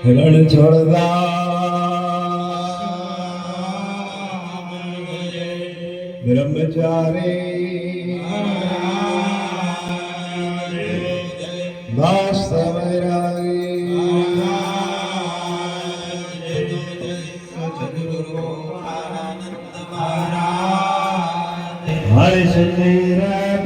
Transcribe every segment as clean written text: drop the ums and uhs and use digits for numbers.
રણ છોડતા બ્રહ્મચારી વાસ્તવ હરિ સુંદર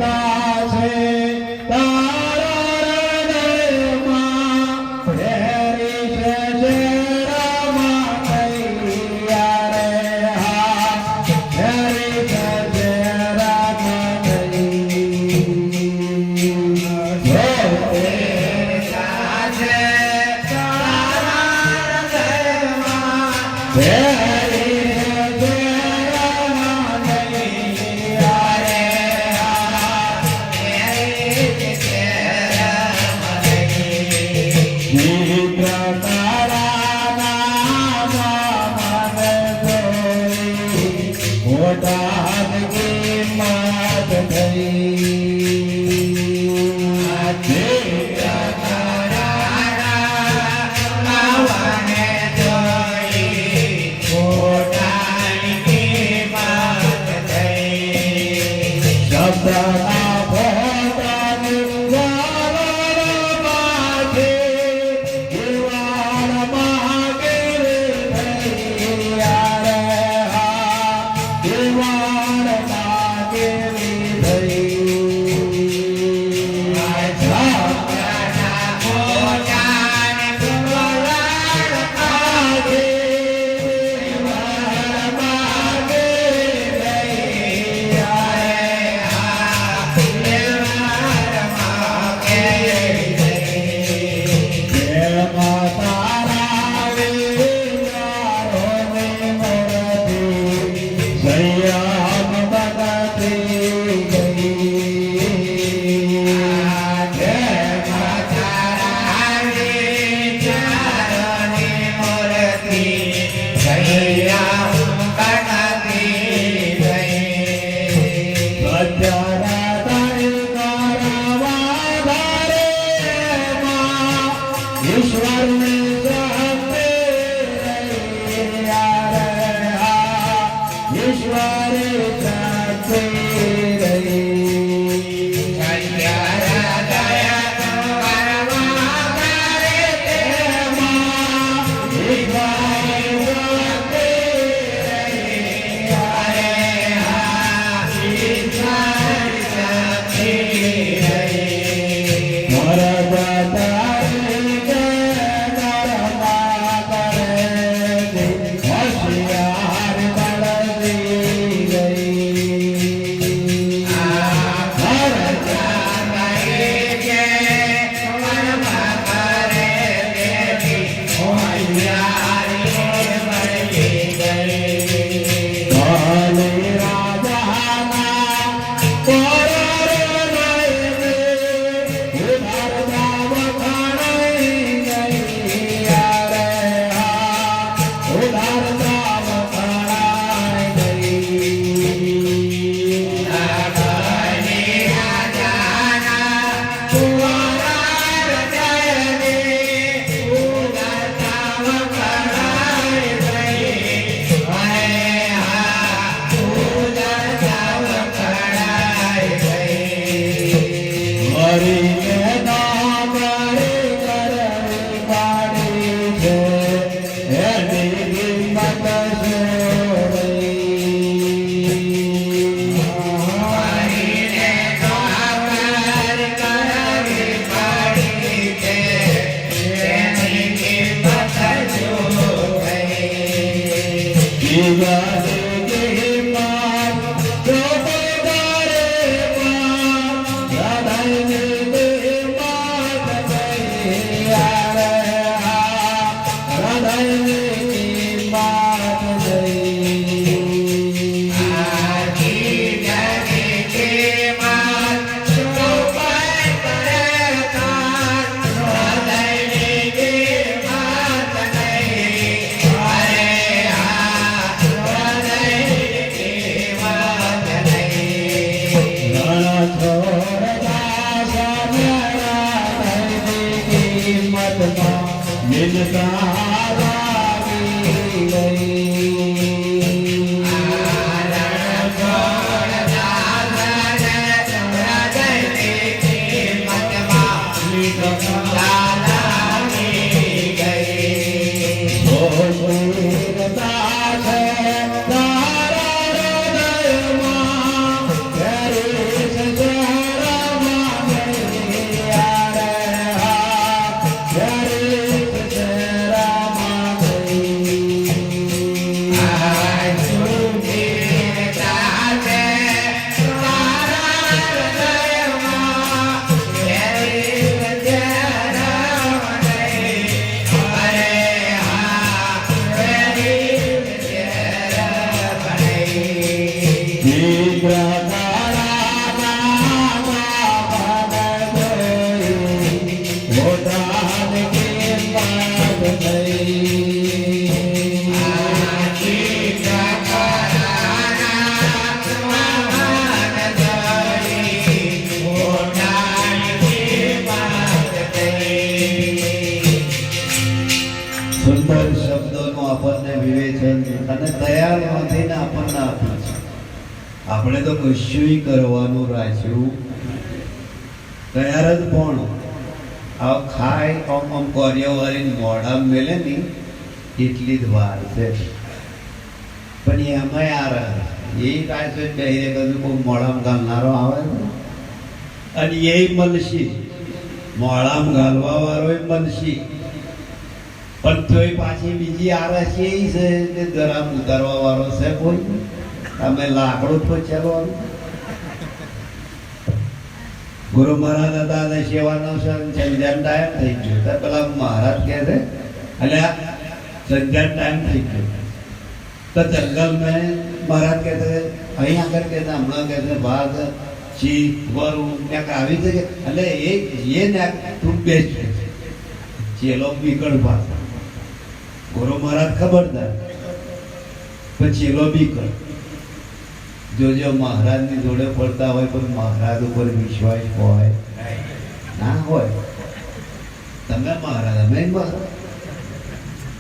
સુંદર શબ્દોનું આપણને વિવેચન અને તૈયાર નોંધીને આપણને આપ્યું છે. આપણે તો કશું કરવાનું રાખ્યું તૈયાર જ પણ આ ખાય આમ કર્યો વાળી મોઢા મેલે ની એટલી જ વાર છે. પણ એમાં યાર એ કાંઈ બેહીને કદું કોઈ મોઢામાં ઘાલનારો આવે અને એ મનશી મોઢામાં ઘાલવા વાળો મનશી પણ તોય પાછી બીજી આરસી એ છે કે ગરમ ઉતારવા વાળો છે કોઈ તમે લાકડું તો ચાલવાનું. ગુરુ મહારાજ હતા અને સેવાનો સંધ્યા ટાઈમ થઈ ગયો તો પેલા મહારાજ કહે છે એટલે સંધ્યા ટાઈમ થઈ ગયો તો જંગલ મેં મહારાજ કહે છે અહીં આગળ કહે છે હમણાં કહે છે ભાગ ચી વરું ક્યાંક આવી છે એટલે એ ને તું બેસ ચેલો બીકળ ભાગ ગુરુ મહારાજ ખબરદાર પછી ચેલો બીકળ જોજો મહારાજની જોડે પડતા હોય પણ મહારાજ ઉપર વિશ્વાસ હોય ના હોય. તમે મહારાજ અમે મહારાજ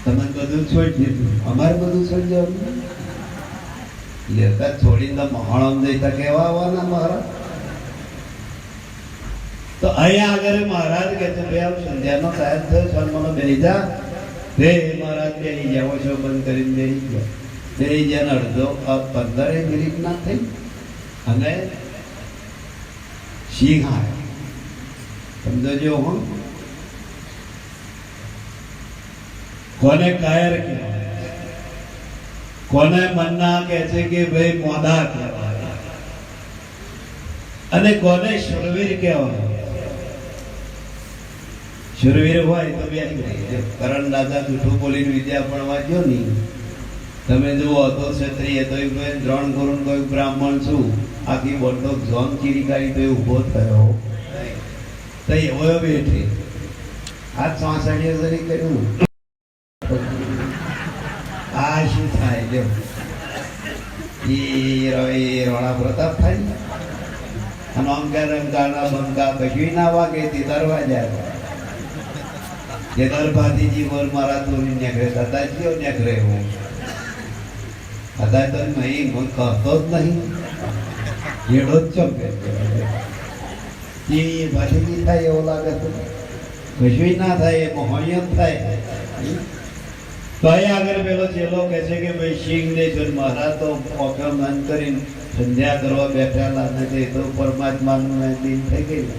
તમે બધું છોડી દીધું અમારે બધું છોડી જવાનું લેતા છોડીને મહાણમ જઈતા કેવા આવવાના મહારાજ. તો અહીંયા આગળ મહારાજ કે છે ભાઈ સંધ્યાનો ટાઈમ થયો મને બેસી જા રે મહારાજ બેસી જાઓ છો બંધ કરીને બેસી ગયા. બેસી ગયા અડધો 15 મિનિટ ના થઈ અને સિંહ આવ્યો. સમજો હું કોને કાયર કહેવાય કોને મન્ના કહે છે કે ભાઈ મોદા કહેવાય અને કોને શુરવીર કહેવાય. શુરવીર હોય તો બેસી કરણ દાદા જૂઠું બોલીને વિદ્યા પણ વાંચ્યો નહીં. તમે જુઓ તો ક્ષત્રિય તો દ્રોણ ગુરુ કોઈ બ્રાહ્મણ છું આખી બોટો ઝોન ચીરી કાઢી તો ઉભો થયો તો એવો બેઠી આ 64 કર્યું. આ શું થાય જો એ રોણા પ્રતાપ થાય અને અંકાર અંકારના બંકા કશું ના વાગે તે દરવાજા કે દરબાદીજી વર મારા તો નીકળે હતા કયો નીકળે હું હતા તો નહીં હું કહતો જ નહીં એડો જ ચમકે એ ભાષી થાય એવો લાગે તો કશું ના થાય એ મોહણીય થાય. તો અહીંયા આગળ પેલો ચેલો કહે છે કે ભાઈ સિંહ ને જો મહારાજ તો ઓકે મન કરીને સંધ્યા કરવા બેઠેલા નથી તો પરમાત્માનું દિન થઈ ગયું.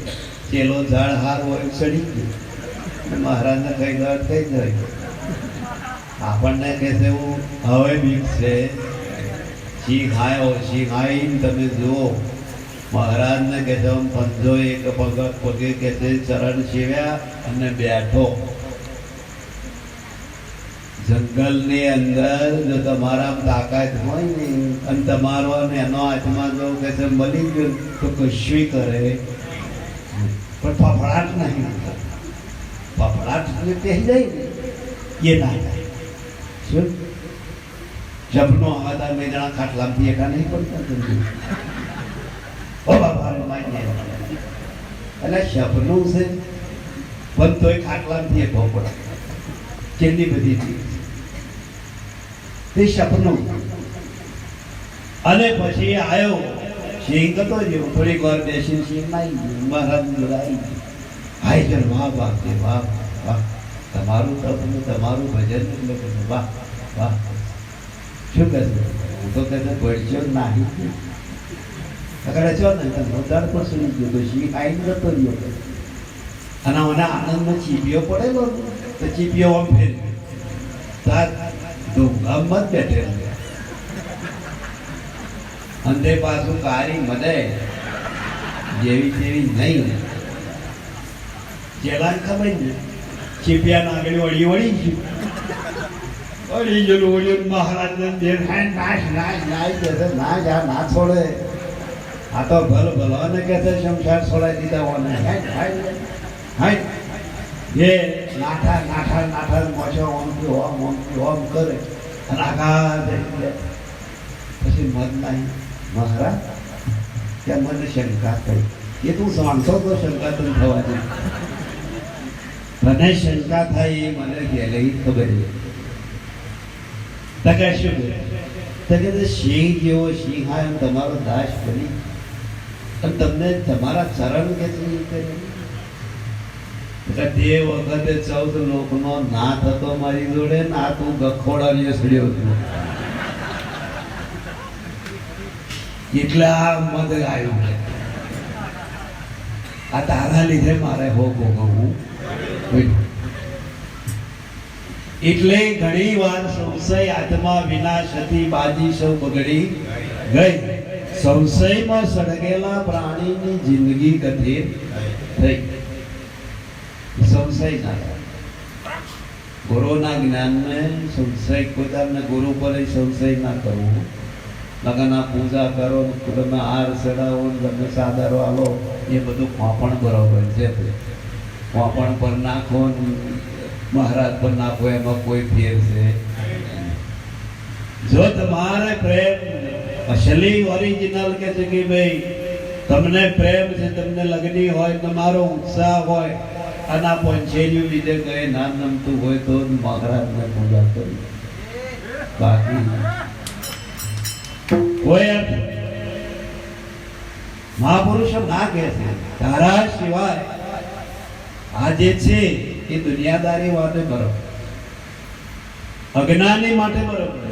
ચેલો ઝાડ હાર હોય ચડી ગયું મહારાજને કઈ દર્દ થઈ જાય. આપણને કહે છે હું હવે બીક છે સિંહ આવ્યો સિંહ આવીને તમે જુઓ મહારાજને કહે છે પંજો એક પગે કહે છે ચરણ સેવ્યા અને બેઠો. જંગલની અંદર જો તમારા તાકાત હોય ને અને તમારો અને એનો હાથમાં જો કે છે મળી ગયું તો કશું કરે પણ ફફડાટ નહીં. ફફડાટ પહેરી જાય ને એ ના થાય. શું જપનો હતા મેં જણા ખાટલામાંથી એકા નહીં પડતા ઓ બાબા એટલે સપનું છે પણ તોય ખાટલાથી એ ભોપડા કેટલી બધી તે સપનું. અને પછી આવ્યો સિંહ કતો જેવો થોડીક વાર બેસીને સિંહ નાઈ મહારાજ બોલાવી હાય ચલ વાહ વાહ તે વાહ વાહ તમારું તપ ને તમારું ભજન એટલે કે વાહ વાહ. શું કહે હું તો તેને ભળ્યો નાહી આગળ છો ને ઉદાર પણ સુની ગયો તો સિંહ આઈને જતો રહ્યો અને મને આનંદમાં ચીપિયો પડેલો તો ચીપિયો આમ ફેર તાર ધૂમધામમાં જ બેઠેલો અંધે પાછું કારી મદે જેવી તેવી નહીં ચેલાને ખબર ને ચીપિયાના આગળ વળી ગયું મહારાજને દેખાય નાશ નાશ નાશ કે છે ના જા ના છોડે આ તો ભલાને કે છે સંસાર છોડાઈ દીધા હોને હાય જે નાઠા નાઠા નાઠા મોછો ઓમ કરે અને આખા પછી મત નહીં મહારાજ ત્યાં મને શંકા થઈ એ તું જાણતો તો શંકા તું થવા દે મને શંકા થાય એ મને ગયેલી ખબર છે શું કે સિંહ જેવો સિંહ હા એમ તમારો દાસ બની અને તમને તમારા ચરણ કે તે વખતે 14 લોકનો નાથ હતો મારી જોડે ના તું ગખોડા સડ્યો હતો એટલે આ મદ આવ્યું આ તારા લીધે મારે હો ભોગવવું. એટલે ઘણી વાર સંશય આત્મા વિનાશથી બાજી સૌ બગડી ગઈ. સંશયમાં સળગેલા પ્રાણીની જિંદગી કથિર થઈ. સંશય ના ગુરુના જ્ઞાનને સંશય કોદાને ગુરુ પર સંશય ના કરવો. લગના પૂજા કરો તમે હાર ચડાવો તમે સાદરો આલો એ બધું કોપણ બરોબર છે. કોપણ પર નાખો મહારાજ પર નાખો એમાં કોઈ ફેર છે. જો તમારે પ્રેમ અસલી ઓરિજિનલ કે છે કે ભાઈ તમને પ્રેમ છે તમને લગની હોય તમારો ઉત્સાહ હોય અને આ પંચેલિયું લીધે કઈ ના નમતું હોય તો મહારાજને પૂજા કરી. બાકી કોઈ મહાપુરુષો ના કહે છે તારા સિવાય આ જે છે એ દુનિયાદારી માટે બરોબર અજ્ઞાની માટે બરોબર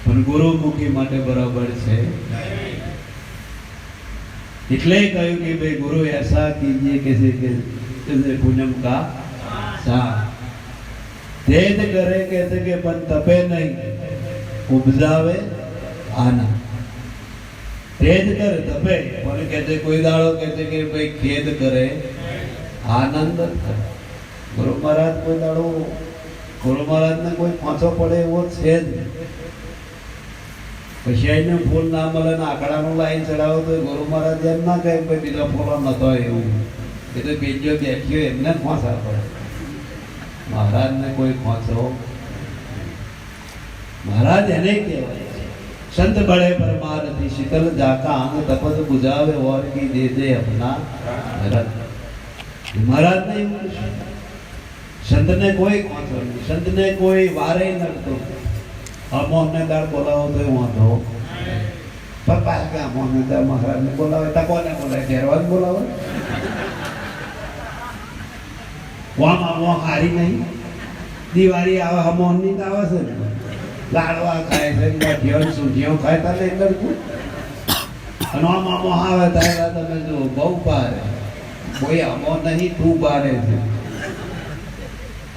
પણ ગુરુમુખી માટે બરોબર છે. એટલે કહ્યું કે ભાઈ ગુરુ ऐसा कीजिए कैसे કે પૂનમ કા સાથ તેજ કરે कहते કે પણ તપે નહીં ઉપજાવે આના. તેજ કરે તપે પણ कहते કોઈ દાડો कहते કે ભાઈ ખેદ કરે આનંદ કરે. ગુરુ મહારાજ કોઈ દાડો ગુરુ મહારાજને કોઈ પાછો પડે એવો છે જ. પછી આઈને ફૂલ ના મળે ને આકડાનું લાઈન ચડાવો તો ગુરુ મહારાજ એમ ના કહે કે બીજા ફૂલો નતો એવું એ તો બીજો બેઠ્યો એમને ખોંચા પડે. મહારાજને કોઈ ખોંચો મહારાજ એને કહેવાય સંત બળે પરમારથી શીતલ જાકા આંગ તપત બુજાવે ઓર કી દે દે અપના રત. મહારાજ ને એવું સંતને કોઈ ખોંચો નહીં સંતને કોઈ વારે નડતો. અમોને દાળ બોલાવો તો વાંધો પપ્પા કે અમોને દાળ મહારાજને બોલાવે તા કોને બોલાવે ઘેરવાજ બોલાવે. વામાં વો હારી નહીં દિવાળી આવે હમોની તો આવે છે લાડવા ખાય છે ગાંઠિયો સૂજીઓ ખાય તા લઈ કરતું અને આમાં મો આવે તારા તમે જો બહુ પારે કોઈ અમો નહીં તું પારે છે.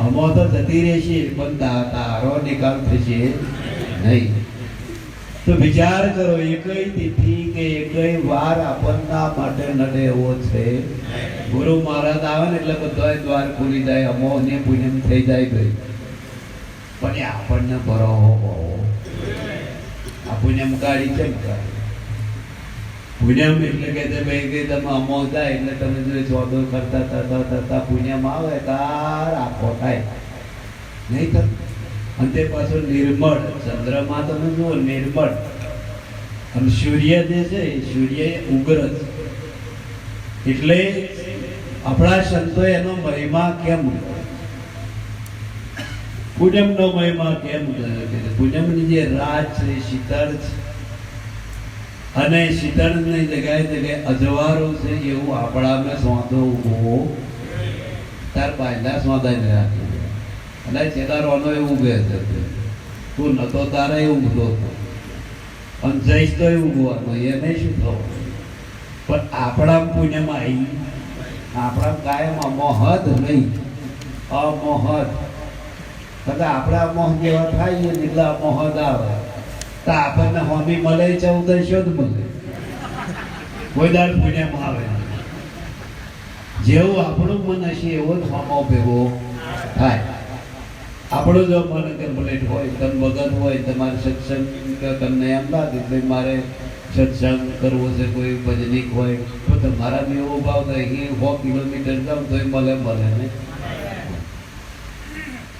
અમો તો જતી રહેશે પણ તારો નિકાલ થશે નહીં. તો વિચાર કરો એકય તિથિ કે એકય વાર આપણના માટે નડે એવો છે. ગુરુ મહારાજ આવે ને એટલે બધા દ્વાર ખુલી જાય અમો ને પુણ્ય થઈ જાય ગઈ પણ આપણને ભરો આ પુણ્યમ કાઢી કેમ કાઢી. પુણ્યમ એટલે કે ભાઈ કે તમે અમો જાય એટલે તમે જો ચોદો કરતા થતા થતા પુણ્યમ આવે તાર આખો થાય નહીં થતું. અને તે પાછું નિર્મળ ચંદ્રમાં તમે જુઓ નિર્મળ અને સૂર્ય જે છે સૂર્ય ઉગ્ર એટલે આપણા સંતોએ એનો મહિમા કેમ પૂનમનો મહિમા કેમ ગયો કે પૂનમની જે રાત છે શીતળ છે અને શીતળની જગ્યાએ અજવાળો છે એવું આપણામાં સોંધો ઉભો તાર બાયલા સોંધાઈને રાખી અને ચેદારોનો એવું બે છે તું નતો તારે એવું ઊભો હતો અને જઈશ તો એવું ઊભવાનું એને શું થવાનું પણ આપણા પુણ્યમાં આવી આપણા કાયમાં મોહદ નહીં અમોહદ એટલે આપણા મોહ જેવા થાય ને એટલે મોહદ આવે તો આપણને હોમી મળે 1400 જ મળે કોઈ દાડ પુણ્યમાં આવે જેવું આપણું મન હશે એવો જ હોમો ભેગો થાય આપણું જો મન કમ્પ્લીટ હોય તન વગર હોય તમારે સત્સંગ તમને એમ લાગે કે મારે સત્સંગ કરવો છે કોઈ ભજનિક હોય તો તમારા બી એવો ભાવ થાય કે 100 કિલોમીટર જાવ તો મળે ને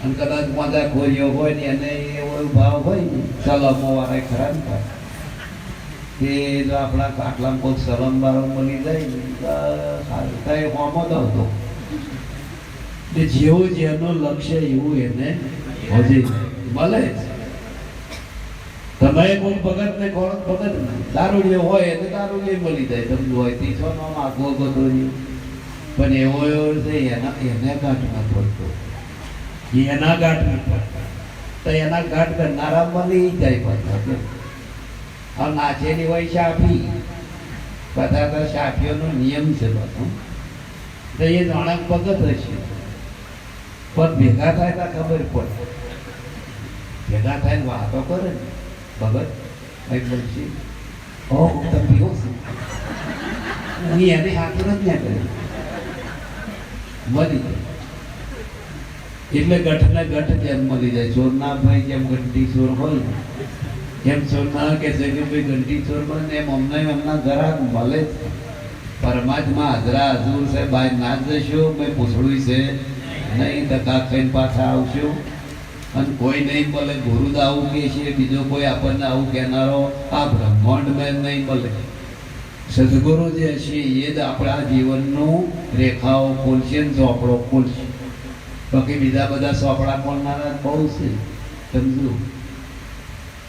અને કદાચ મજા ખોરીઓ હોય ને એને એવો ભાવ હોય ને સલામો વાળા ખરા ને કે જો આપણા આટલામાં કોઈ સલમ બારો મળી જાય ને સારું થાય હોમો તો હતો જેવું જેનું લક્ષ્ય એવું એને હજી મળે તમે કોઈ ભગત ને ખોળક ભગત ને દારૂડિયો હોય એટલે દારૂડિયો મળી જાય તમને હોય તીછો નો આગો ગતો પણ એવો છે એને ગાંઠમાં પડતો એના ગાંઠમાં પડતો તો એના ગાંઠ કરનારા મળી જાય પાછા આ નાચેલી હોય શાફી બધા તો શાફીઓનો નિયમ છે બધું તો એ જાણે ભગત હશે પણ ભેગા થાય તો ખબર પડે ભેગા થાય ને વાતો કરે ને ભગત કઈ બોલશે ઓ તમે પીવો છું હું એને હાથું જ ના કર્યું મળી એટલે ગઠને ગઠ જેમ મળી જાય ચોરના ભાઈ જેમ ઘંટી ચોર હોય એમ ચોરના કે છે કે ભાઈ ઘંટી ચોર બને એમ અમને એમના ઘરાક મળે જ પરમાત્મા હાજરા હજુર છે બાય ના જશો મેં પૂછડું છે નહીં ધક્કા ખાઈને પાછા આવશું અને કોઈ નહીં મળે ગુરુદ આવું કે છે બીજો કોઈ આપણને આવું કહેનારો આ બ્રહ્માંડમાં નહીં મળે સદગુરુ જે છે એ જ આપણા જીવનનું રેખાઓ ખોલશે ને ચોપડો ખોલશે બાકી બીજા બધા ચોપડા ખોલનારા બહુ છે સમજો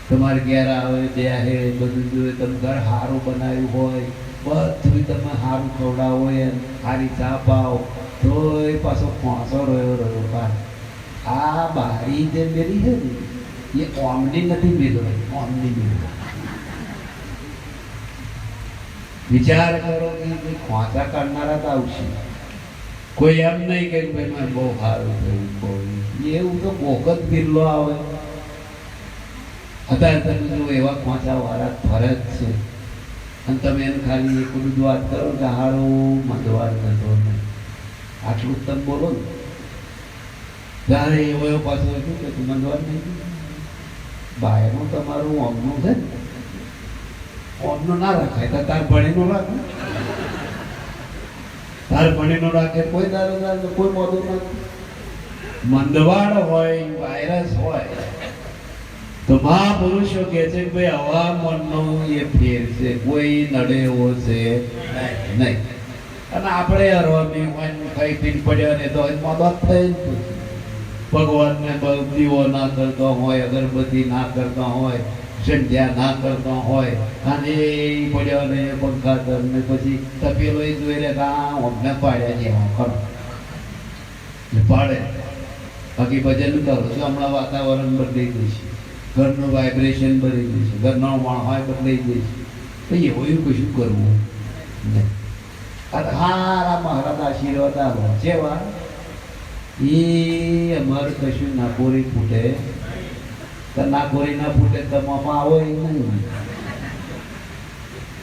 તમારે ઘેર આવે બે બધું જોઈએ તમે ઘર સારું બનાવ્યું હોય બધું તમે સારું ખવડાવો હોય સારી ચા પાવ તો એ પાછો ખોંસો રહ્યો પાર આ બારી જે મેલી છે ને એ ઓમની નથી મેલો ઓમની મેલો વિચાર કરો કે ખોંચા કાઢનારા તો આવશે કોઈ એમ નહીં કે ભાઈ મને બહુ સારું થયું કોઈ એવું તો બોકત બિરલો આવે અત્યારે તમે જો એવા ખોંચા વાળા ફરજ છે અને તમે એને ખાલી એક બધું વાત કરો કે હારું મંદવાર થતો નહીં આટલું તમે બોલો ને ત્યારે એવો પાછો શું કે મંદવાર નહીં બાયનું તમારું ઓમનું છે ને ઓમનું ના રાખાય તો તાર ભણીનું રાખે તાર ભણીનું રાખે કોઈ દારૂ કોઈ મોદું નથી મંદવાડ હોય વાયરસ હોય તો મહાપુરુષો કહે છે કે ભાઈ હવા મનનો એ ફેર છે કોઈ નડે એવો છે નહીં અને આપણે હરવાની હોય કઈ પીન પડ્યો ને તો મદદ થઈ ભગવાનને દીવો ના કરતો હોય અગરબત્તી ના કરતા હોય સંધ્યા ના કરતા હોય અને એ પડ્યો ને પંખા ને પછી તપેલો એ જોઈ લે અમને પાડ્યા છે પાડે બાકી ભજન કરો છો હમણાં વાતાવરણ બદલાઈ જશે ઘરનું વાઇબ્રેશન બદલાઈ જશે ઘરનો માણસ બદલાઈ જશે તો એવું કશું કરવું નહીં હારા મહારાજ આશીર્વાદ આવો જેવા એ અમારે કશું નાકોરી ફૂટે તો નાકોરી ના ફૂટે તમામાં આવો એ નહીં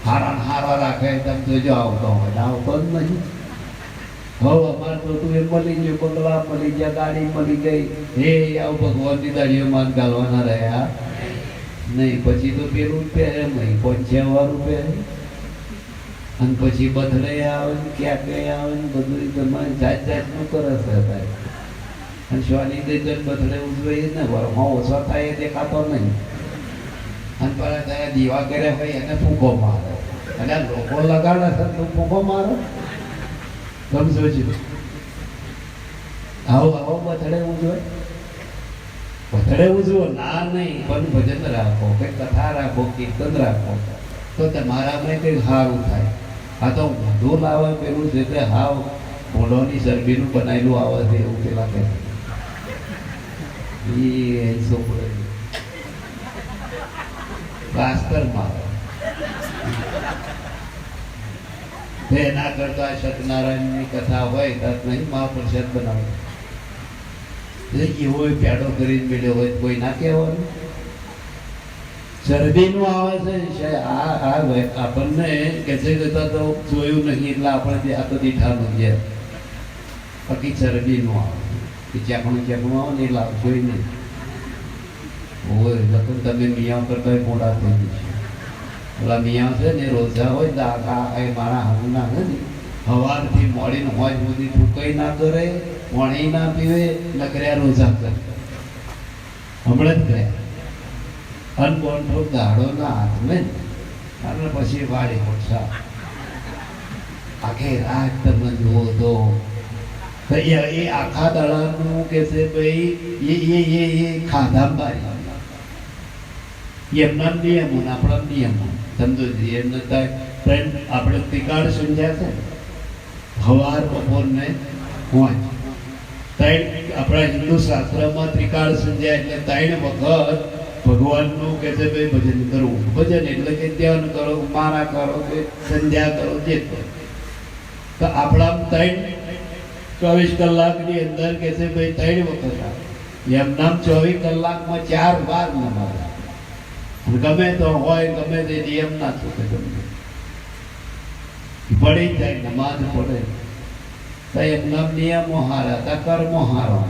હારા રાખે તમે જોજો આવતો હોય આવતો જ નહીં હવે અમારે તો તું એ મળી ગયો બંગલા મળી ગયા ગાડી મળી ગઈ હે આવું ભગવાનની દાડીઓ માન ગાલવાના રહ્યા નહીં પછી તો પેલું પહેરે નહીં 55 પહેરે અને પછી બથડે આવે ને ક્યાંક આવે ને બધું તમારે જાતનું કરે છે અને શ્વાની દે બથડે ઉજવે ને વરમાં ઓછો થાય એ દેખાતો નહીં અને પેલા ત્યાં દીવા કરે હોય એને ફૂંકો મારે અને લોકો લગાડે છે તું ફૂંકો મારે સમજો છો? આવો આવો બથડે ઉજવે, બથડે ઉજવો ના નહીં, પણ ભજન રાખો, કંઈક કથા રાખો, કીર્તન રાખો, તો તમારામાં કંઈક સારું થાય. આ તો મોઢું લાવે પેલું છે તે હાવ મોઢોની ચરબીનું બનાવેલું આવે છે એવું પેલા કહે પ્લાસ્ટરમાં એના કરતા સત્યનારાયણની કથા હોય તો નહીં મહાપ્રસાદ બનાવે એવો પેડો કરીને મેળ્યો હોય કોઈ ના કહેવાનું. ચરબીનું આવે છે આપણને કે છે કે તો જોયું નહીં એટલે આપણે આ તો દીઠાનું છે, બાકી ચરબીનું આવે કે ચેકણું આવે ને એટલે જોઈ નહીં હોય લખન તમે મિયાઓ કરતા મોડા થઈ જશે. ઓલા મિયાઓ છે ને રોજા હોય તો એ મારા હમણાં છે ને સવારથી મોડીને હોય સુધી થૂકઈ ના કરે, પાણી ના પીવે, નકર્યા રોજા કરે. હમણાં જ ગયા અનબોન્ડો દાડો ના હાથમે અને પછી વાળી મોટા આખી રાત તમે જુઓ તો એ આખા દાડાનું કે છે ભાઈ એ ખાધા બારી એમના નિયમો ને આપણા નિયમો સમજો એમને આપણે ત્રિકાળ સમજ્યા છે હવાર બપોર ને હોય આપણા હિન્દુ શાસ્ત્રમાં ત્રિકાળ સમજ્યા એટલે 3 વખત ભગવાનનું કે છે ભાઈ ભજન કરવું. ભજન એટલે કે ધ્યાન કરો, મારા કરો કે સંધ્યા કરો, જે કરો. તો આપણા 24 કલાકની અંદર કે છે ભાઈ 3 વખત એમ નામ 24 કલાકમાં 4 વાર નમાજ. ગમે તો હોય ગમે તે નિયમ ના ચૂકે, ગમે પડી જાય નમાજ પડે તો એમના નિયમો હારા હતા, કર્મો હારા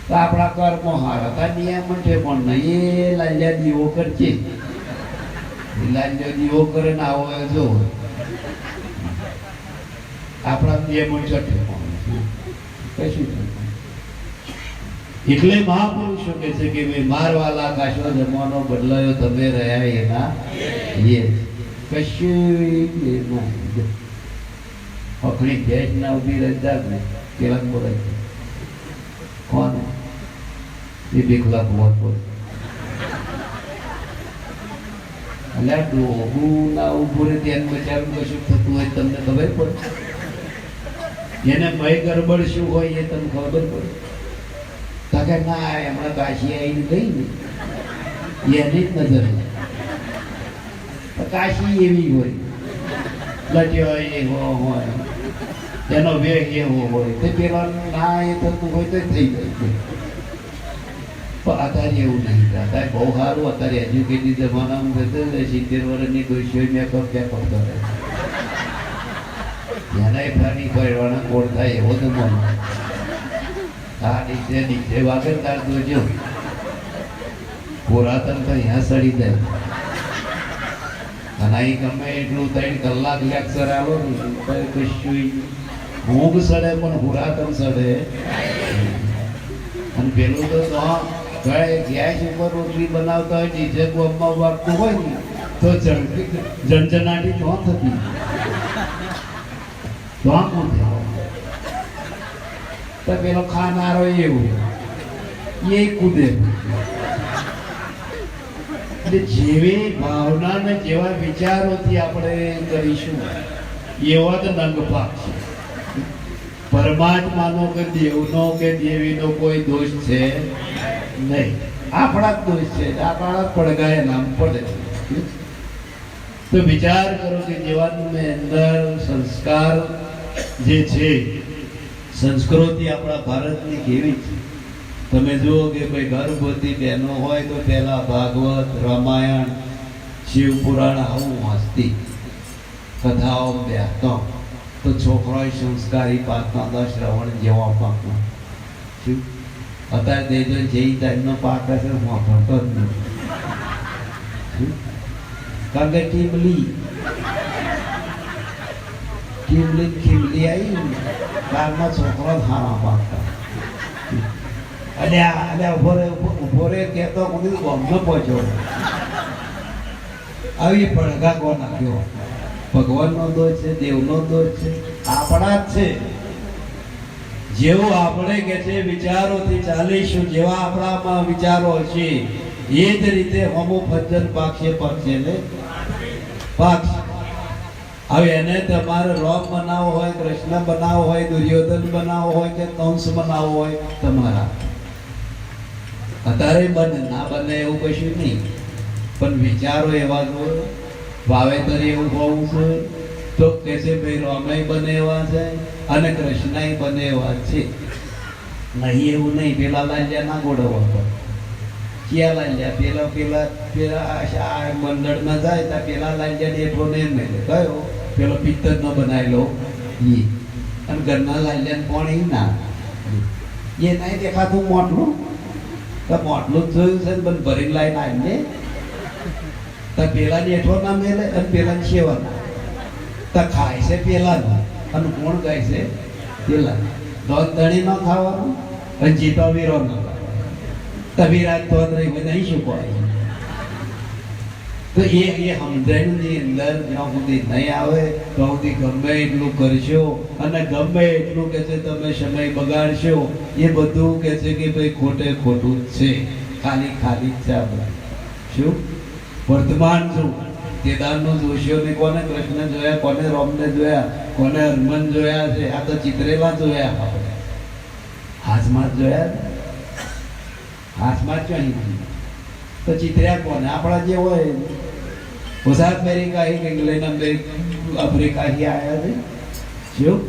તો આપણા કર્મો હારા હતા, નિયમ છે પણ નહીં. એ લાલ્યા દીવો કરશે, લાલ્યો દીવો કરે ને આવો જો આપણા નિયમો ચટે કશું. એટલે મહાપુરુષો કહે છે કે ભાઈ મારવાલા કાશો જમવાનો બદલાયો તમે રહ્યા એના એ કશું અખણી ભેજ ના ઉભી રહેતા ને કેવા બોલે કોણ એ બેખલા બોલ બોલ અલ્યા ડોહું ના ઉભું રહે ત્યાં બચારું કશું થતું હોય તમને ખબર પડે, એને મય ગરબડ શું હોય એ તમને ખબર પડે. કે ના હમણાં કાશી આવીને ગઈ ને એની જ નજર કાશી એવી હોય લટ્યો એવો હોય એનો વેગ એવો હોય તે પેલા ના એ થતું હોય તો થઈ જાય. પણ અત્યારે એવું નહીં, અત્યારે બહુ સારું. અત્યારે એજ્યુકેટેડ જમાનામાં થતું 70 વર્ષની દોષીઓ મેકઅપ કરે એના ફાની ફરવાના કોડ થાય એવો તો મને આ નીચે વાગે તાર જોજો પુરાતન તો અહીંયા સડી જાય. અને અહીં ગમે એટલું 3 કલાક લેક્ચર આવો ને કશું ઊંઘ સડે પણ પુરાતન સડે. અને પેલું તો ગેસ ઉપર રોટલી બનાવતા હોય નીચે ગોમમાં વાગતું હોય ને તો જણજનાટી તો થતી તો પેલો ખાનારો એવું એ કૂદે. એટલે જેવી ભાવના ને જેવા વિચારોથી આપણે કરીશું એવા તો નંગ પાકશે. પરમાત્માનો કે દેવનો કે દેવીનો કોઈ દોષ છે નહીં, આપણા જ દોષ છે, આપણા પડગાય નામ પડે. તો વિચાર કરો કે જેવાનું અંદર સંસ્કાર જે છે, સંસ્કૃતિ આપણા ભારતની કેવી છે. તમે જુઓ કે ભાઈ ગર્ભવતી બહેનો હોય તો પહેલા ભાગવત, રામાયણ, શિવ પુરાણ આવું વાંચતી, કથાઓ બેસતો તો છોકરો સંસ્કારી પાકનો 10 શ્રવણ જેવા પાકનો. શું અત્યારે દેજો જે ટાઈમનો પાક હશે હું ભણતો જ નથી. કારણ કે ટીમલી ખીમલી આવી કારમાં છોકરો હારા પાકતા. અને ઉભો રે કહેતો હું ગમનો પહોંચ્યો આવી પડઘા કોણ નાખ્યો. ભગવાનનો દોષ છે, દેવનો દોષ છે, આપણા આપણા જ છે. જેવું આપણે કે છે વિચારોથી ચાલીશું, જેવા આપણામાં વિચારો છે એ જ રીતે હોમો ફજ્જન પાકશે ને પાકશે. હવે એને તમારે રોમ બનાવવો હોય, કૃષ્ણ બનાવવો હોય, દુર્યોધન બનાવવો હોય કે કંસ બનાવવો હોય તમારા, અત્યારે બને ના બને એવું કશું નહીં, પણ વિચારો એવા જો વાવેતર એવું હોવું જોઈએ તો કે છે ભાઈ રોમય બને એવા છે અને કૃષ્ણય બને એવા છે. નહીં એવું નહીં, પેલા લાલ્યા ના ગોળવવા પડે. ક્યાં લાલ્યા પેલા પેલા પેલા આ મંડળમાં જાય તો પેલા લાલ્યા એટલો ને એમ નહીં કયો પેલો પિત્તર નો બનાવેલો એ અને ઘરના લાલ્યા પાણી ના એ નહીં દેખાતું મોટલું તો મોટલું જ જોયું છે ને બંધ ભરીને લાઈને આવીને તો પેલા નેઠો ના મેલે અને પેલા સેવા ના તો ખાય છે પેલા અને કોણ ગાય છે પેલા દોધ દણી ન ખાવાનું અને જીતો વીરો ન તો વિરાટ તો નહીં શું કહે. તો એ સમજણની અંદર જ્યાં સુધી નહીં આવે તો સુધી ગમે એટલું કરશો અને ગમે એટલું કે છે તમે સમય બગાડશો એ બધું કે છે કે ભાઈ ખોટે ખોટું જ છે, ખાલી ખાલી જ છે. આપણે શું વર્તમાન શું કેદારનું જોશીઓ ને કોને કૃષ્ણ જોયા, કોને રોમને જોયા, કોને હનુમાન જોયા છે, આ તો ચિત્રેલા જોયા આપણે હાથમાં જ જોયા, હાથમાં જ અહીં તો ચિત્ર્યા કોને આપણા જે હોય સાઉથ અમેરિકા ઇંગ્લેન્ડ અમેરિકા આવ્યા છે શું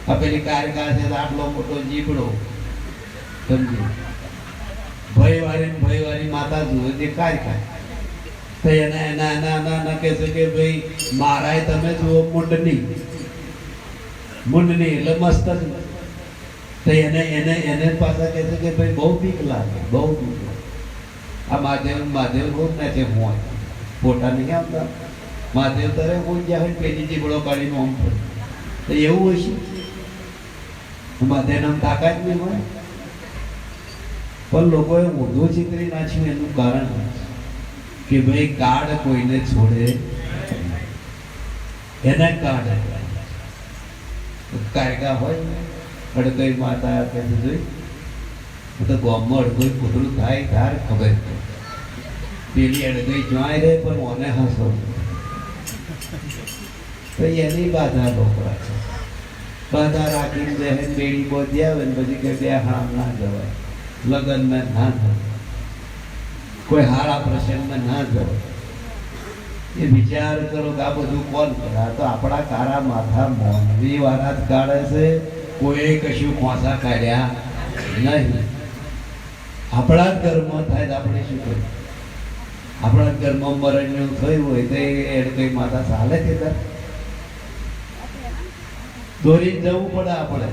આ પેલી કારકા છે આટલો મોટો જીબડો સમજી ભયવાળી માતા જુએ તે કારકા તો એના એના એના એના કહે છે કે ભાઈ મારાય તમે જુઓ મુંડની એટલે મસ્ત જ તો એને પાછા કહે છે કે ભાઈ બહુ બીક લાગે, બહુ બીક લાગે. આ મહાદેવ રોજ ને છે હું ફોટા નહીં આવતા મહાદેવ તારે કોઈ ગયા હોય પેલી જીબડો કાઢીને આમ પડે તો એવું હોય છે મહાદેવ નામ તાકાત નહીં હોય પણ લોકોએ ઊંધું ચીતરી નાખ્યું. એનું કારણ કે ભાઈ કાર્ડ કોઈને છોડે એને કાર્ડ કાયકા હોય અડકઈ માતા કે જોઈ તો ગામમાં અડકઈ કૂતરું થાય તાર ખબર પેલી અડકઈ જોઈ રહે પણ મને હસો તો એની બાધા લોકોરા છે. બાધા રાખીને બહેન બેડી બોધી આવે ને પછી કે બે હામ ના જવાય, લગ્નમાં ના જવાય, કોઈ હારા પ્રસંગમાં ના જવાય. એ વિચાર કરો કે આ બધું કોણ કરે? આ તો આપણા કારા માથા મોનવી વાળા જ કાઢે છે, કોઈ કશું ખોસા કાઢ્યા નહીં. આપણા જ ઘરમાં થાય તો આપણે શું કરીએ? આપણા જ ઘરમાં મરણનું થયું હોય તો એ કઈ માતા ચાલે કે દોરી જવું પડે આપણે.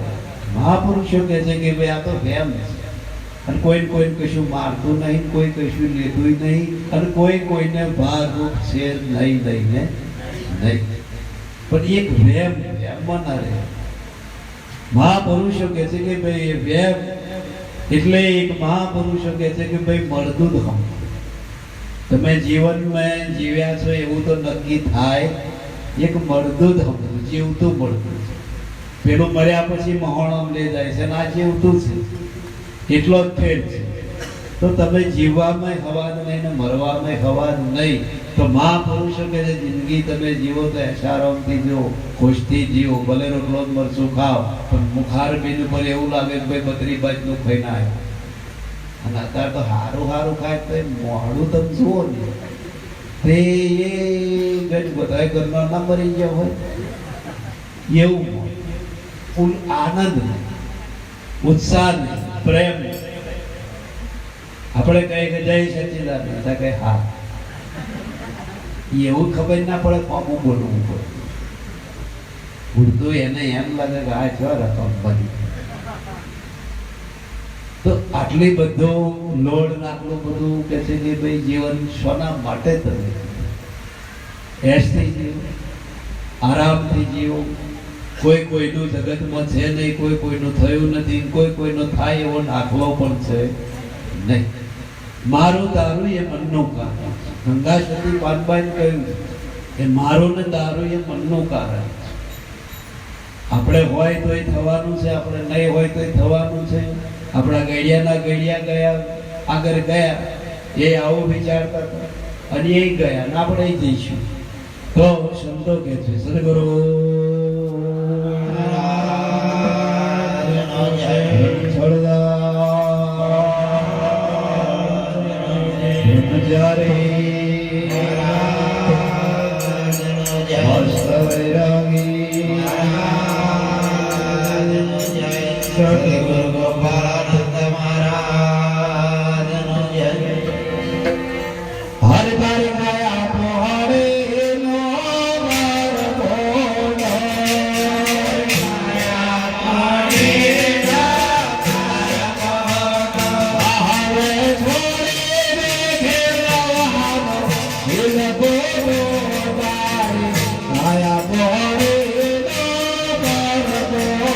મહાપુરુષો કહે છે કે ભાઈ આ તો વેમ છે અને કોઈને કશું મારતું નહીં, કોઈ કશું લેતું નહીં અને કોઈને ભારરૂપ છે નહીં લઈને નહીં, પણ એક વેમમાં ના રહે. મહાપુરુષો કહે છે કે ભાઈ વેમ એટલે એક મહાપુરુષો કહે છે કે ભાઈ મળતું જ હમ તમે જીવનમાં જીવ્યા છો એવું તો નક્કી થાય. એક મળતું જ હમ જીવતું મળતું છે. પેલું મર્યા પછી મહોણમ લઈ જાય છે ના જીવતું છે એટલો જ ફેર છે. તો તમે જીવવામાં હવાદ નહીં ને મરવામાં હવાદ નહીં. તો મહાપુરુષો કે જિંદગી તમે જીવો તો એશારામથી જીવો, ખુશથી જીવો, ભલે રોટલો મરચું ખાઓ પણ મુખાર બીજ ઉપર એવું લાગે કે ભાઈ 32 બાજનું ખાઈને આવ્યો. અને અત્યારે તો સારું ખાય તો મોડું તમે જુઓ ને તે બધા ઘરમાં ના મરી ગયા હોય એવું ફૂલ આનંદ ઉત્સાહ પ્રેમ. આપણે કઈ કે જય સચિદાનંદ કઈ હા એવું ખબર ના પડે કોમું બોલવું પડે. ઉડતું એને એમ લાગે કે આ છો રકમ બની. તો આટલી બધું લોડ આટલું બધું કે છે કે ભાઈ જીવન શોના માટે તમે એસથી જીવો, આરામથી જીવો. કોઈનું જગતમાં છે નહીં, કોઈનું થયું નથી, કોઈનો થાય એવો દાખલો પણ છે નહીં. મારું તારું એ મનનું કારણ. ગંગા સતી પાનબાઈ કહ્યું એ મારું ને તારું એ મનનું કારણ. આપણે હોય તોય થવાનું છે, આપણે નહીં હોય તોય થવાનું છે. આપણા ગળિયાના ગળિયા ગયા, આગળ ગયા, એ આવું વિચારતા હતા અને એ ગયા ને આપણે જઈશું. તો સંતો કે છે સદગુરુ સદગુરુ ગોપાળાનંદ મહારાજનો જય. હર તારી માયા પોહરે નો માર બોલો, માયા પોહરે હવે છોડીને ઘેરવાનો દિલ બોલો તારી માયા પોહરે નો માર બોલો.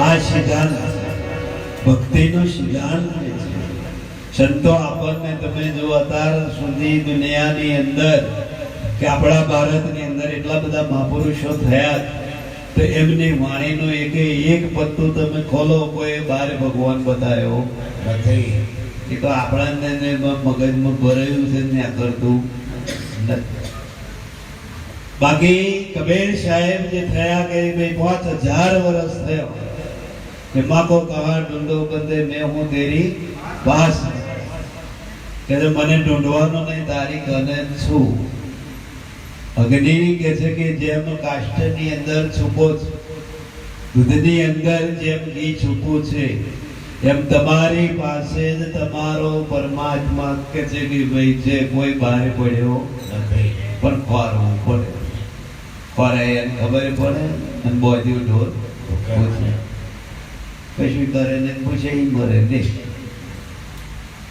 આ સિદ્ધાંત ભક્તિનો સિદ્ધાંત છે. સંતો આપણને તમે જો અત્યાર સુધી દુનિયાની અંદર કે આપણા ભારતની અંદર એટલા બધા મહાપુરુષો થયા તો એમની વાણીનો એક પત્તું તમે ખોલો કોઈ બાર ભગવાન બતાવ્યો નથી. એ તો આપણાને મગજમાં ભરાયું છે ને કરતું નથી. બાકી કબીર સાહેબ જે થયા કે ભાઈ 5000 વર્ષ થયો એમાં કો કહા ઢૂંઢો બંદે મેં હું તેરી પાસ કે મને ઢૂંઢવાનો નહીં તારી કને છું. અગ્નિ કે છે કે જેમ કાષ્ટની અંદર છુપો છે, દૂધની અંદર જેમ ઘી છુપું છે, એમ તમારી પાસે જ તમારો પરમાત્મા કે છે કે ભાઈ છે કોઈ બહાર પડ્યો નથી પણ ખોરવું પડે. ખોરાય એને ખબર પડે અને બોધ્યું ઢોર પૂછે કશું કરે ને પૂછે ઈ મરે નહીં.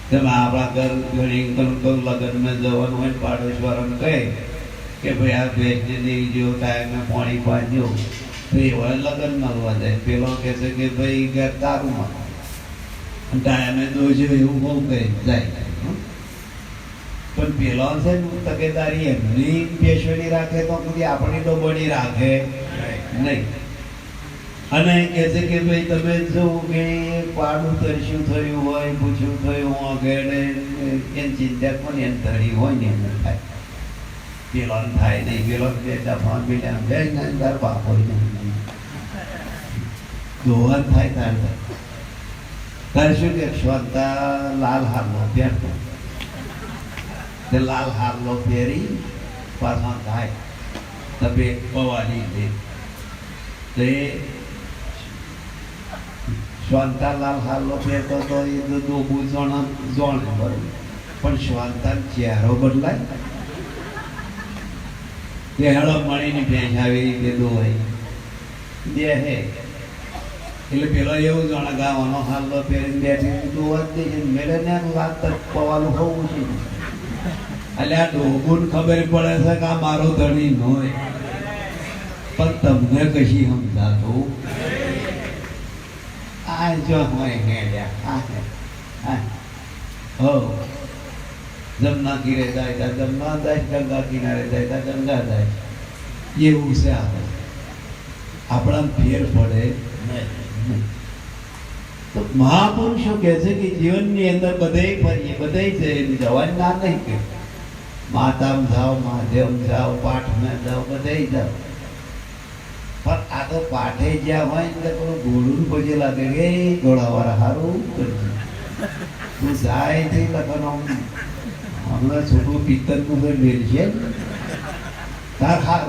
તમે આપણા ઘર ઘણી લગ્નમાં જવાનું હોય પાડોશવાળાને કહે કે ભાઈ આ ભેજને નહીં જો ટાઈમે પાણી પાડજો તો એવા લગ્ન મળવા જાય. પેલો કહે છે કે ભાઈ ઘર તારું માં ટાઈમે દોજો એવું બહુ કહે જાય. પણ પેલો છે ને તકેદારી એમની બેસવાની રાખે તો બધી આપણી ડોબડી રાખે નહીં. અને કહે છે કે ભાઈ તમે જો કે પાડું તરસ્યું થયું હોય પૂછ્યું થયું આગળ એની ચિંતા પણ એમ ધરી હોય ને એમને થાય. પેલો થાય નહીં. પેલો બે ડફા બીજા બે તાર બાપ હોય ને દોહન થાય તાર તારે શું કે સ્વતા લાલ હારલો પહેરતો તે લાલ હારલો પહેરી પાછા થાય તબે પવાની દે તે શ્વાંતા લાલ હારલો પહેરતો તો એ ડોબું જોણે બરોબર પણ શ્વાંતા ચહેરો બદલાય કે હેળો મળીની ભેંસ આવી રીતે દોવાઈ દે હે એટલે પેલો એવું જાણે ગાવાનો હાલો પહેરીને બેઠી દોવા જ દે મેળે ને વાત પવાનું હોવું છે. એટલે આ ડોબુન ખબર પડે છે કે આ મારો ધણી ન હોય પણ તમને કશી સમજાતું આ જો હોય હેડ્યા હો જમના કિરે જાય તા જમના જાય, ગંગા કિનારે જાય તા ગંગા જાય. એવું છે આપણા ફેર પડે તો મહાપુરુષો કહે છે કે જીવનની અંદર બધે ફરીએ બધે છે જવાની ના નહીં કે માતામાં જાઓ મહાદેવ જાઓ પાઠમાં જાઓ બધે જાઓ પણ આ તો પાઠે જ્યાં હોય ને પેલું ઘોડું પછી લાગે કે ઘોડાવાળા સારું કરજે તું જાય તે લખનો હમણાં છોટું પિત્તરનું ઘર વેલ છે તાર હાર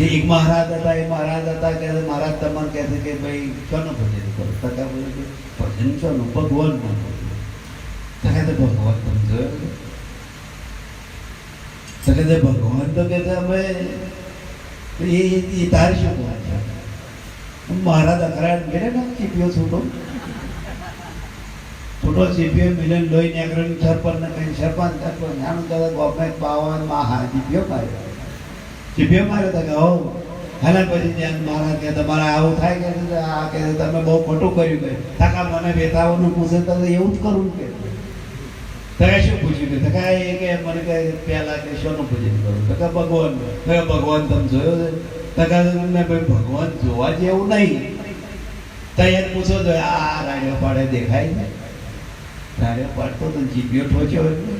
એક મહારાજ હતા, એ મહારાજ હતા કે મહારાજ તમને કહે છે કે ભાઈ શાનું ભજન કરો? તકા બોલે કે ભજન શાનું? ભગવાનનું. તકા તો ભગવાન તમે જોયો? તકે તે ભગવાન તો કે છે અમે એ તાર શું વાત છે? મહારાજ અકરાટ મેળે ને ચીપ્યો છૂટો છૂટો ચીપ્યો મિલન લોહી નેકરણ સરપંચ ને કઈ સરપંચ નાનું દાદા ગોપનાથ બાવન માં હા ચીપ્યો માર્યો તો કે હો હાલા પછી ત્યાં મહારાજ કે તમારે આવું થાય કે આ કે તમે બહુ ખોટું કર્યું કે કાકા મને બેતાવાનું પૂછે તો એવું જ કરવું કે તકે શું પૂછ્યું કે તકા એ કે મને કે પહેલા કે શોનું પૂજન કરું? તકા ભગવાન. ભગવાન તમે જોયો છે? તકા તમને ભાઈ ભગવાન જોવા જેવું નહીં. તૈયાર પૂછો તો આ રાડ્યો પાડે દેખાય ને? રાડ્યો પાડતો તો જીભ્યો ઠોચ્યો એટલે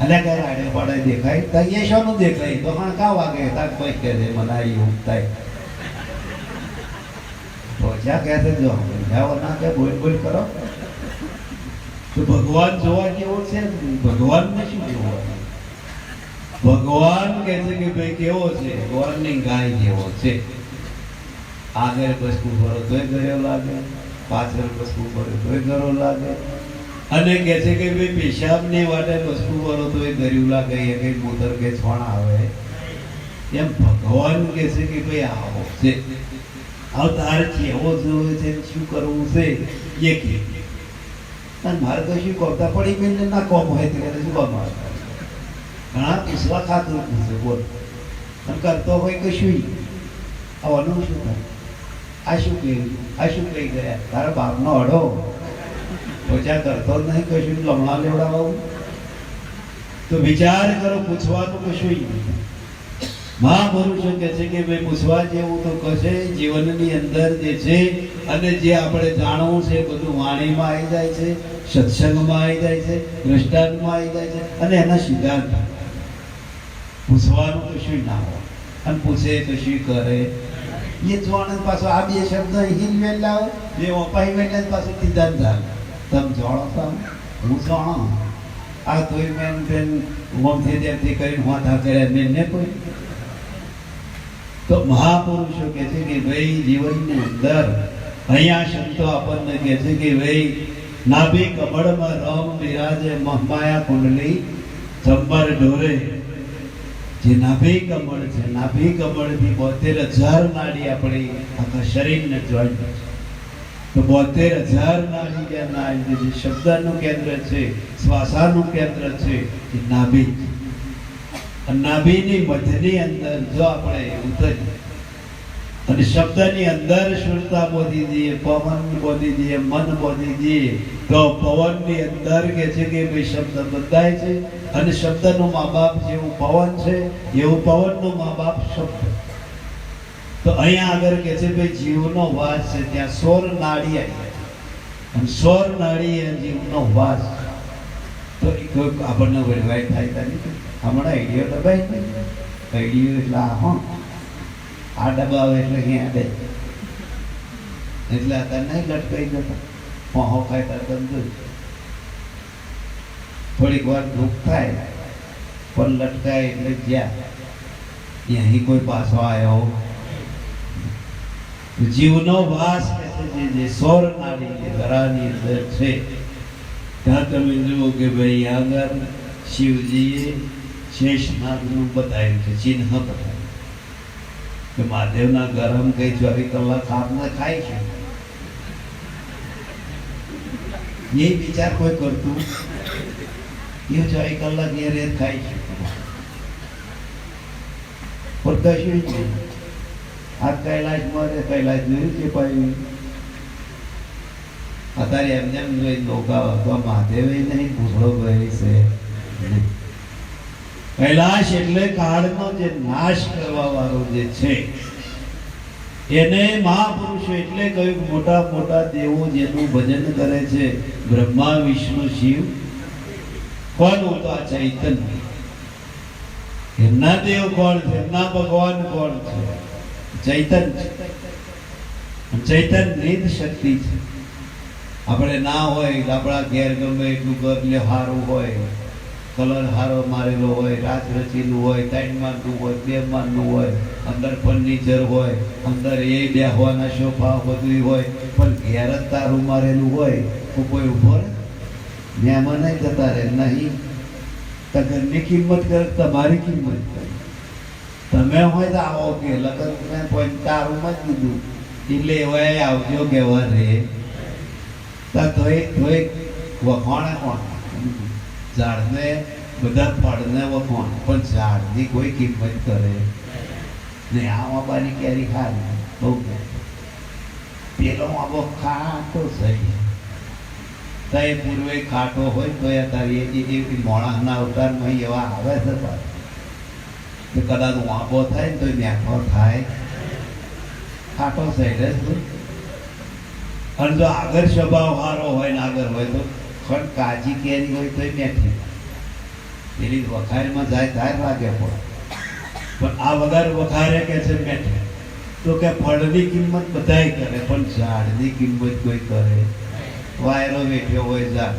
અલ્યા કે રાડ્યો પાડે દેખાય તૈયાર શોનું દેખાય? તો હા કા વાગે તાક ભાઈ કે છે મને એવું થાય ઠોચ્યા કે છે જો જાઓ ના કે બોલ કરો તો ભગવાન જોવા જેવો છે? ભગવાનને શું જોવાનું? ભગવાન કહે છે કે ભાઈ કેવો છે? ગોળની ગાય જેવો છે. આગળ બસકું ભરો તોય ગયો લાગે, પાછળ બસકું ભરો તોય ગરો લાગે, અને કહે છે કે ભાઈ પેશાબની વાટે બસકું ભરો તોય ગર્યું લાગે, એ કઈ મોતર કે છોણ આવે. એમ ભગવાન કહે છે કે ભાઈ આવો છે, અવતાર કેવો જોવે છે, શું કરવું છે એ કે. મારે તો શું કોતા પડી ગઈ ના કોમ હોય તો શું કામ આવે? ઘણા પૂછવા ખાતું પૂછે બોલ અને કરતો હોય કે શું આવવાનું શું થાય? આ શું કહ્યું? આ શું કહી ગયા? તારા બાપનો અડો ઓછા કરતો નહીં કશું લમણા લેવડાવું? તો વિચાર કરો, પૂછવાનું કશું મહાપુરુષો કહે છે કે ભાઈ પૂછવા જેવું તો કશે જીવનની અંદર જે છે અને જે આપણે જાણવું છે બધું વાણીમાં આવી જાય છે, સત્સંગમાં આવી જાય છે, દ્રષ્ટાંતમાં આવી જાય છે, અને એના સિદ્ધાંત. પૂછવાનું કશું ના હોય અને પૂછે કશું કરે એ જોવાનું. પાછો આ બે શબ્દ હિલ વેલા બે વપાઈ વેલા પાછું સિદ્ધાંત થાય. તમે જાણો તમે હું જાણો આ તોય મેન બેન મમથી તેમથી કરીને વાંધા કર્યા મેં ને કોઈ. તો મહાપુરુષો કહે છે કે ભાઈ જીવનની અંદર અહીંયા શબ્દો આપણને કહે છે કે ભાઈ નાભી કમળમાં રમ બિરાજે મહમાયા કુંડલી ચંબર ઢોરે. જે નાભી કમળ છે, નાભી કમળથી 72,000 નાડી આપણી આખા શરીરને જોઈન્ટ છે. તો 72,000 નાડી જે નાડી જે શબ્દનું કેન્દ્ર છે, શ્વાસાનું કેન્દ્ર છે એ નાભી. નાભીની મધ્યની અંદર જો આપણે ઉતરીએ અને શબ્દની અંદર સુરતા બોધી દઈએ, પવન બોધી દઈએ, મન બોધી દઈએ, તો પવનની અંદર કે છે કે ભાઈ શબ્દ બદલાય છે અને શબ્દનું મા બાપ જેવું પવન છે એવું પવનનું મા બાપ શબ્દ. તો અહીંયા આગળ કે છે ભાઈ જીવનો વાસ છે, ત્યાં સોર નાડી આવી અને સોર નાડી એ જીવનો વાસ. તો આપણને વડવાય થાય તારી હમણાં આઈડિયો દબાઈ આઈડિયો એટલે આ દબાવે એટલે અહીંયા દે એટલે અત્યારે નહીં લટકાઈ જતા મોહો ખાય ત્યારે તમે થોડીક વાર દુઃખ થાય પણ લટકાય એટલે જ્યાં અહીં કોઈ પાછો આવ્યો. જીવનો વાસ જે સોર નાડી ગરાની અંદર છે ત્યાં તમે જુઓ કે ભાઈ આગળ શિવજીએ શેષનાગનું બતાવ્યું છે, ચિહ્ન બતાવ્યું કે મહાદેવના ગરમ કઈ 24 કલાક આપને ખાય છે. એ વિચાર કોઈ કરતું એ 24 કલાક એ રેત ખાય છે પણ કશું જ નહીં. આ કૈલાસમાં કૈલાસ જોયું છે ભાઈ અત્યારે એમને એમ જોઈ લોકા અથવા મહાદેવ નહીં ભૂસડો ગઈ છે. કૈલાશ એટલે કાળનો જે નાશ કરવા વાળો જે છે એને મહાપુરુષો એટલે કહ્યું મોટા મોટા દેવો જેનું ભજન કરે છે, બ્રહ્મા વિષ્ણુ શિવ. કોણ હતો? આ ચૈતન્ય. એમના દેવ કોણ છે? એમના ભગવાન કોણ છે? ચૈતન્ય. ચૈતન્ય નિત શક્તિ છે. આપણે ના હોય આપણા ઘેર ગમે એટલું ઘર લે સારું હોય, કલર સારો મારેલો હોય, રાત રચેલું હોય, 3 માળનું હોય, 2 માળનું હોય, અંદર ફર્નિચર હોય, અંદર એ બેહવાના સોફા બધું હોય, પણ ઘેર જ તારું મારેલું હોય તો કોઈ ઉભો રહે? મહેમાન નહીં જતા રહે નહીં. તો ઘરની કિંમત કરે, તમારી કિંમત કરે. તમે હોય તો આવો કે લગ્ન કોઈ તારુંમાં જ દીધું એટલે એવા આવજો કેવા રે તોય વખોણે કોણ? ઝાડને બધા ફળને વખોણ, પણ ઝાડની કોઈ કિંમત કરે ને. આ બાની કેરી ખાય બહુ પેલો આબો ખાટો થઈ તો એ પૂર્વે ખાટો હોય તો અત્યારે એ મોણાના અવતારમાં એવા આવે છે તો કદાચ વાંબો થાય ને તો ન્યાઠો થાય, ખાટો થઈ રહે. અને જો આગળ સ્વભાવ સારો હોય ને આગળ હોય તો ખડ કાજી કેરી હોય તો મેઠી પેલી વખારમાં જાય ત્યારે લાગે પડે. પણ આ વગર વખારે કે છે મેઠી તો કે ફળની કિંમત બધાય કરે પણ ઝાડની કિંમત કોઈ કરે. વાયરો વેઠ્યો હોય ઝાડ,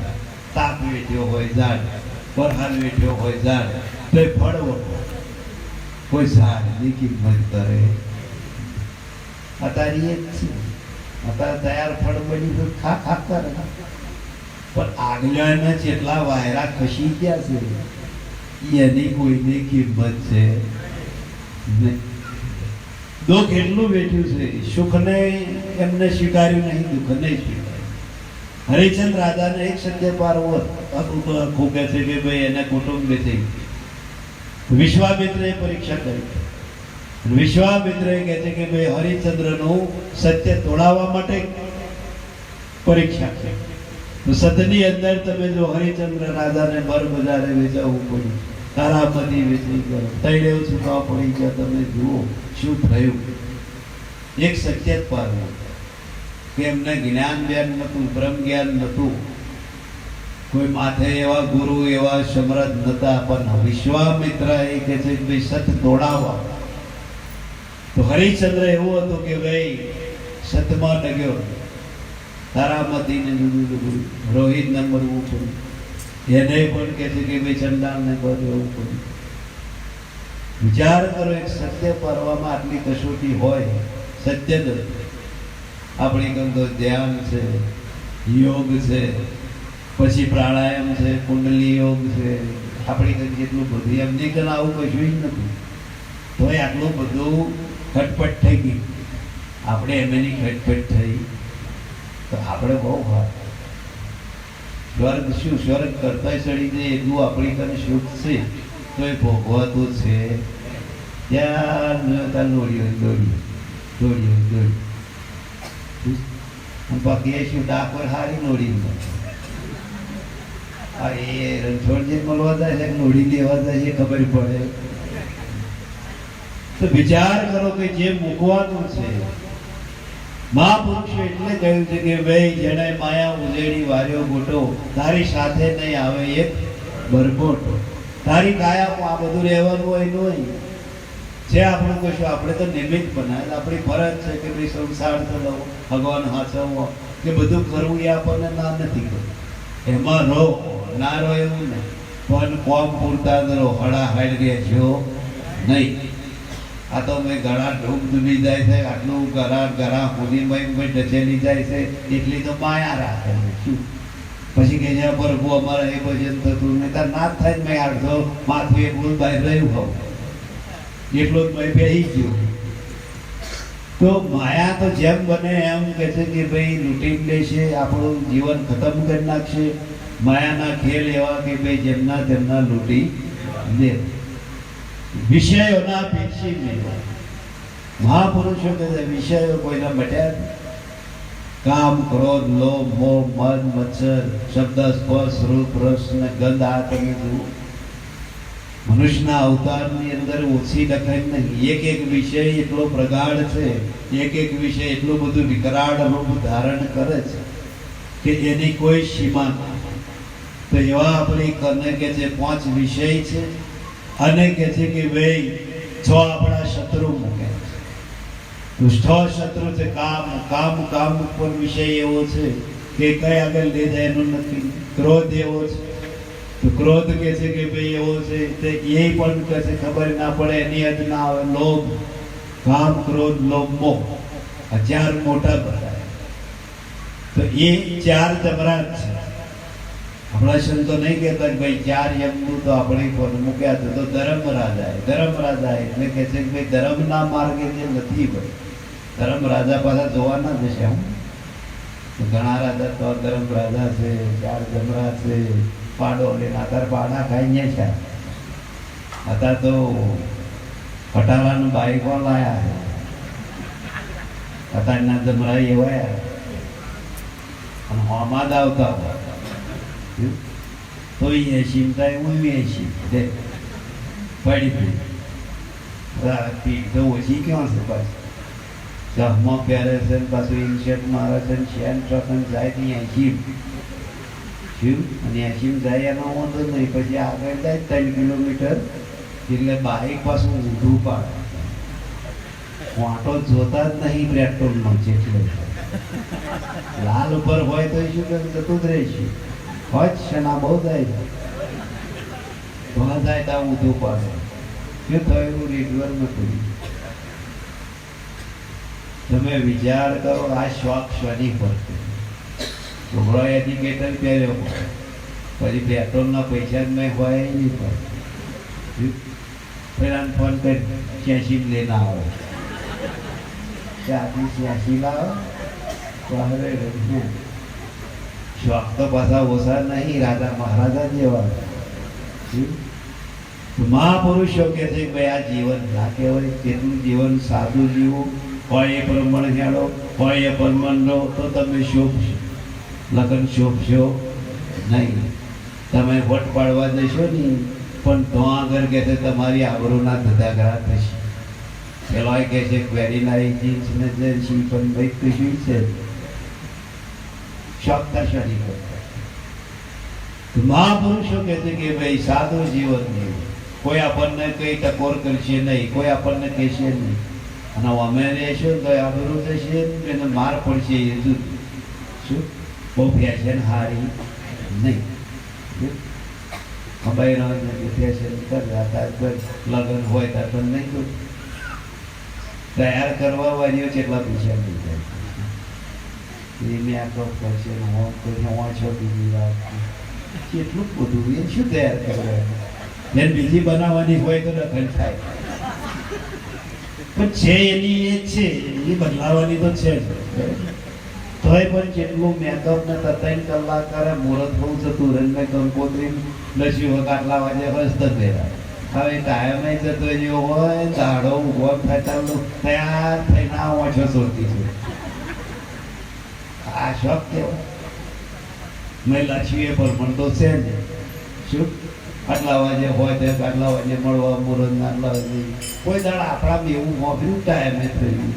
તાપ વેઠ્યો હોય ઝાડ, વરસાદ વેઠ્યો હોય ઝાડ, તો એ ફળ વખો કોઈ ઝાડની કિંમત કરે. અત્યારે એ જ છે, અત્યારે તૈયાર ફળ બની તો ખા કરે, પણ આગળના જેટલા વાયરા ખસી ગયા છે એની કોઈની કિંમત છે નહીં. દુઃખ એટલું વેઠ્યું છે, સુખને એમને સ્વીકાર્યું નહીં, દુઃખને સ્વીકાર્યું. હરિચંદ રાજાને એક સત્ય પાર્વત ખોકે છે કે ભાઈ એને કુટુંબ છે. વિશ્વામિત્રએ પરીક્ષા કરી. વિશ્વામિત્રએ કહે છે કે ભાઈ હરિચંદ્રનું સત્ય તોડાવવા માટે પરીક્ષા છે. તો સતની અંદર તમે જો હરિચંદ્ર રાજાને બર બજારે વેચાવવું પડ્યું, તારાપતિ વેચી ગયો, તૈડેવ છુપા પડી ગયા. તમે જુઓ શું થયું. એક સત્ય પાર્વત કે એમને જ્ઞાન જ્ઞાન નહોતું, બ્રહ્મ જ્ઞાન નહોતું, કોઈ માથે એવા ગુરુ એવા સમર્થ નહોતા, પણ વિશ્વામિત્ર એ કહે છે કે ભાઈ સત તોડાવવા. તો હરિચંદ્ર એવો હતો કે ભાઈ સતમાં ડગ્યો, તારામતીને જુદું, રોહિતને મરવું પડ્યું, એને પણ કહે છે કે ભાઈ ચંડાલને બધું પડ્યું. વિચાર કરો, એક સત્ય પારવામાં આટલી કસોટી હોય. સત્ય જ આપણી ગમ તો ધ્યાન છે, યોગ છે, પછી પ્રાણાયામ છે, કુંડલી યોગ છે, આપણી ગમ જેટલું બધું એમની કન આવું કશું જ નથી. તોય આટલું બધું ખટપટ થઈ ગઈ. આપણે એમની ખટપટ થઈ તો આપણે બહુ વાત. સ્વર્ગ શું સ્વર્ગ કરતા ચડી જાય એટલું આપણી કને સુખ છે તો એ ભોગવતું છે. ત્યાં દોડ્યું બાકી એ શું ડાકોર હારી નોડી એ રણછોડજી મળવા જાય છે, નોડી લેવા જાય છે, ખબર પડે. તો વિચાર કરો કે જે મૂકવાનું છે. મહાપુરુષો એટલે કહ્યું છે કે ભાઈ જેને માયા ઉજેડી વાર્યો ગોટો, તારી સાથે નહીં આવે એક બરગોટો. તારી કાયામાં આ બધું રહેવાનું હોય નહીં છે. આપણું કશું આપણે તો નિમિત્ત બનાવે. આપણી ફરજ છે કે ભાઈ સંસાર ચલાવો, ભગવાન હાચવવો, કે બધું કરવું એ આપણને ના નથી કરવું. એમાં રહો, ના રહો એવું નહીં, પણ કોમ પૂરતા રહો, હળાહળ રહેજો નહીં. આ તો મેં ઘણા ડૂબ ડૂબી જાય છે, આટલું ઘરા હોલીમાં ઢચેલી જાય છે, એટલી તો માયા રાખે શું. પછી કે જ્યાં પ્રભુ અમારે એ ભજન થતું નહીં, તાર ના થાય મેં અડધો માથું એટલું બહાર રહ્યું હોઉં, એટલું જ મેં બેસી ગયું. તો માયા તો જેમ બને એમ કે છે કે ભાઈ લૂંટી લેશે, આપણું જીવન ખતમ કરી નાખશે. માયાના ખેલ એવા કે ભાઈ જેમના તેમના લૂંટી લે. વિષયોના પીછી લેવા. મહાપુરુષો કહે છે વિષયો કોઈના મટ્યા. કામ, ક્રોધ, લોભ, મોહ, મદ, મત્સર, શબ્દ, સ્પર્શ, રૂપ, રસ ને ગંધ. આ તમે જુઓ મનુષ્યના અવતારની અંદર ઓછી લખાય નહીં. એક એક વિષય એટલો પ્રગાઢ છે, એક એક વિષય એટલું બધું વિકરાળ રૂપ ધારણ કરે છે કે એની કોઈ સીમા નથી. તો એવા આપણી કને કે જે 5 વિષય છે અને કે છે કે ભાઈ 6 આપણા શત્રુ મૂકે છે. તો 6 શત્રુ છે. કામ ઉપર વિષય એવો છે કે કઈ આગળ લઈ જાય એનું નથી. ક્રોધ એવો છે તો ક્રોધ કે છે કે ભાઈ એવો છે તે એ પણ કહે છે ખબર ના પડે એની જ ના આવે. લોભ, કામ, ક્રોધ, લોભ, મોહ આ ચાર મોટા બતાવે. તો એ ચાર જમરાજ છે. આપણા સંતો નહીં કહેતા કે ભાઈ ચાર યમનું તો આપણે પર મૂક્યા છે તો ધર્મ રાજા એટલે કે છે કે ભાઈ ધર્મના માર્ગે જે નથી ભાઈ ધર્મ રાજા પાછા જોવાના જ છે. તો ઘણા રાજા તો ધર્મ રાજા છે, ચાર જમરા છે, પાડો લઈને અત્યારે પાડા ખાઈને છે. અત્યારે તો પટાલાનું બાઈક પણ લાયા છે. અત્યારના જમરા એવા અને હોમાં જ આવતા હોય તો એ ચિંતા હું એસી પડી પીઠ તો ઓછી ક્યાં છે પાછી ચહમાં પહેરે છે ને પાછું ઇન્શર્ટ મારે છે ને શેન ટ્રકન જાય ને એસી અને એસી જાય એનો વાંધો નહીં. પછી આગળ જાય 3 કિલોમીટર એટલે બાઈક પાછું ઊંધું પાડે. વાંટો જોતા જ નહીં પેટ્રોલનો જેટલો લાલ ઉપર હોય તો શું કે જતું જ રહીશું હોય છે ના બહુ જાય ત્યાં ઊંધું પાડે. શું થયું રીડવર નથી. તમે વિચાર કરો આ શોખ શની પર છોકરો એજ્યુકેટર પહેર્યો પછી પેટ્રોલના પૈસા જ મેં હોય નહીં પડે. પેલા ફોન કરી 86 લેના આવે 86 લાવો તો હવે શોખ તો પાછા ઓછા નહીં, રાજા મહારાજા જેવા. મહાપુરુષો કે છે કે ભાઈ આ જીવન ના કહેવાય. જેટલું જીવન સાદું જીવું હોય એ પ્રમાણે હેડો હોય એ પ્રમાણે રહો તો તમે શોભશો. લગ્ન શોભશો નહીં. તમે વટ પાડવા જશો નહીં પણ તો આગળ કે છે તમારી આબરૂના ધધાગરા થશે. પેલો કહે છે વેરી નાઇસ જીન્સ ને જર્સી પણ ભાઈ કશું છે શોખ થશો નહીં કરતા. મહાપુરુષો કહે છે કે ભાઈ સાદું જીવન જીવું. કોઈ આપણને કઈ ટકોર કરશે નહીં, કોઈ આપણને કહેશે નહીં. અને અમે રહેશું તો આબરૂ થશે એને માર પડશે એ જુદું. શું બહુ ફેશન હારી નહીં. ખબર ફેશન કરતા લગ્ન હોય ત્યાં પણ નહીં કરું. તૈયાર કરવા વાળીઓ કેટલા પૈસા થઈ જાય એ મેકઅપ કરશે હોમ કરશે વાંચો બીજી વાત કેટલું બધું એ શું તૈયાર કરવા જેને બીજી બનાવવાની હોય તો દખલ થાય પણ છે એની એ છે એ બદલાવાની તો છે જ. તોય પણ જેટલું મેકઅપ ને 3 કલાક કરે મુહૂર્ત બહુ જતું રંગ કંકોત્રી લસ્યું હોય આટલા વાગે હસ્ત પહેરાય. હવે ટાઈમ નહીં જતો જેવો હોય દાડો ઉભો થતા તૈયાર થઈને આ ઓછો શોધતી છે. આ શોખ કેવો મેં લક્ષ્મીએ પણ તો છે જ. શું આટલા વાગે હોય તો આટલા વાગે મળવા મુહૂર્ત આટલા વાગે કોઈ દાડા આપણા એવું મોકલ્યું ટાઈમે થયું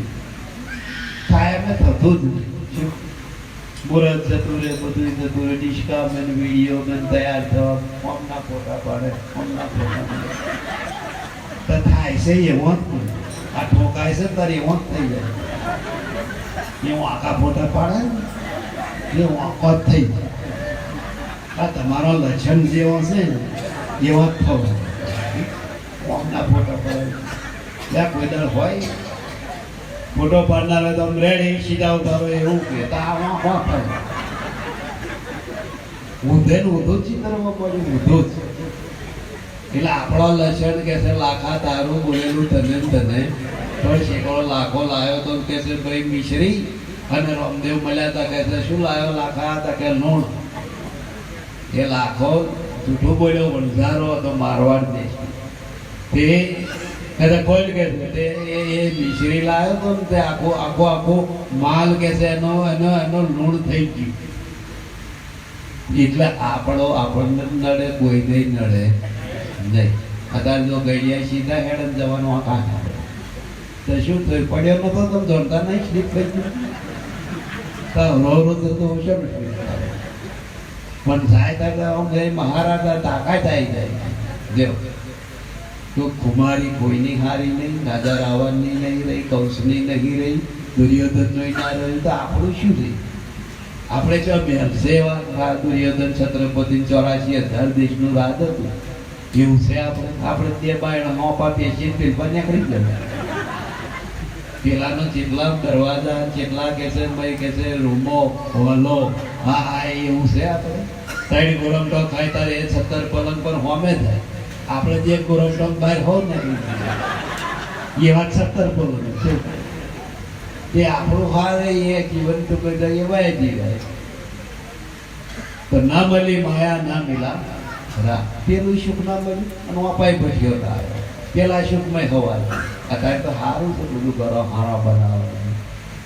ટાઈમે થતું જ નહીં. શું મુહૂર્ત જતું રહે બધું જતું રહે. ડિસ્કા મેન વિડીયો મેન તૈયાર થવા ફોનના ફોટા પાડે ફોનના ફોટા પાડે તો થાય છે એવો જ આ ઠોકાય છે તારે એવો જ થઈ જાય. એવું આખા ફોટા પાડે ને એવું આખો જ થઈ જાય. આ તમારો લક્ષણ જેવો છે ને એવો જ થવો. ફોનના ફોટા પાડે ત્યાં કોઈ દર હોય ફોટો પાડનાર હોય તો રેડી સીધા ઉતારો એવું કે ઊંધે ને ઊંધું ચિત્રમાં પડ્યું ઊંધું જ. એટલે આપણો લક્ષણ કે છે લાખા તારું બોલેલું તને તને પણ શેકડો લાખો લાવ્યો તો કે છે ભાઈ મિશ્રી અને રામદેવ મળ્યા હતા કે છે શું લાવ્યો લાખા હતા કે લૂણ. એ લાખો જૂઠું બોલ્યો વણઝારો હતો મારવાડ દેશ તે કોઈ કે એ મિશ્રી લાવ્યો તો ને તે આખો માલ કે છે એનો લૂણ થઈ ગયું. એટલે આપણને નડે કોઈ નહીં નડે નહીં. અત્યારે જો ગઈડિયા સીધા હેડ જવાનું આ કાંઠ તો શું થયું પડ્યો નતો તમે દોડતા નહીં સ્લીપ થઈ ગયું રો થતો હશે ને પણ જાય ત્યારે મહારાજા તાકાત આવી જાય. દેવ તો કુમારી કોઈની હારી નહીં, રાજા રાવણની નહીં રહી, કંસની નહીં રહી, દુર્યોધનની ના રહી તો આપણું શું રહી? આપણે જો મેલસેવા દુર્યોધન છત્રપતિ 84,000 દેશનું રાજ હતું એવું છે. આપણે તે બાયણ મોપા પેશી પેલવા નીકળી ગયા. પેલાનો જેટલા દરવાજા જેટલા કે છે રૂમો હોલો હા એવું છે. આપણે 3 ગોરમટો ખાય તારે એ 70 પલંગ પર હોમે થાય. આપણે જે ગોરમટો બહાર હોવ ને એવા 70 પલંગ છે. તે આપણું હારે એ જીવન ટૂંક એવાય જીવાય તો ના મળી માયા ના મિલા રા પેલું સુખ ના મળ્યું અને અપાય ભટ્યો થાય. પેલા સુખમય હવા અત્યારે તો સારું છે બધું કરો હારા બનાવો.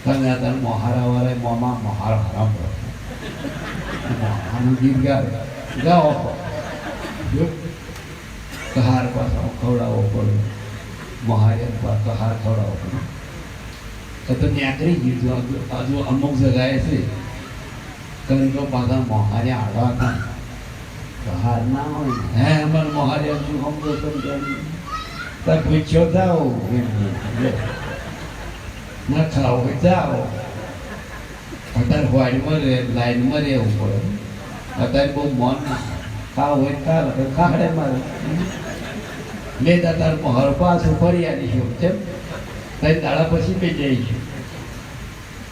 તમે અત્યારે મોહારા વાળા મોમાં મોહાર હરામ મોહાનું ગીત ગાઓ કહાર પાછો ખવડાવવો પડે. મોહારિયા પર કહાર ખવડાવવો પડે તો ન્યાકરી ગીધું હજુ અમુક જગાએ છે કંઈકો પાછા મોહારિયા હાડવા કહાર ના હોય હે અમારે મોહારિયા શું સમજો તમે પૂછ્યો જાઓ ના ખાઓ જાઓ. અત્યારે વાડીમાં લાઈનમાં રહેવું પડે. અત્યારે બહુ મન ખાવ હોય ખાડે મારે લેતા તાર મોહર પાછું ફરી આવીશું છે. કઈ દાડા પછી બે જઈશું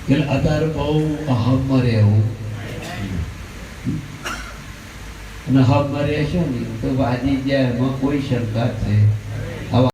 એટલે અત્યારે બહુ અહમમાં રહેવું. અને હમમાં રહેશો ને તો વાજી જાય એમાં કોઈ શંકા છે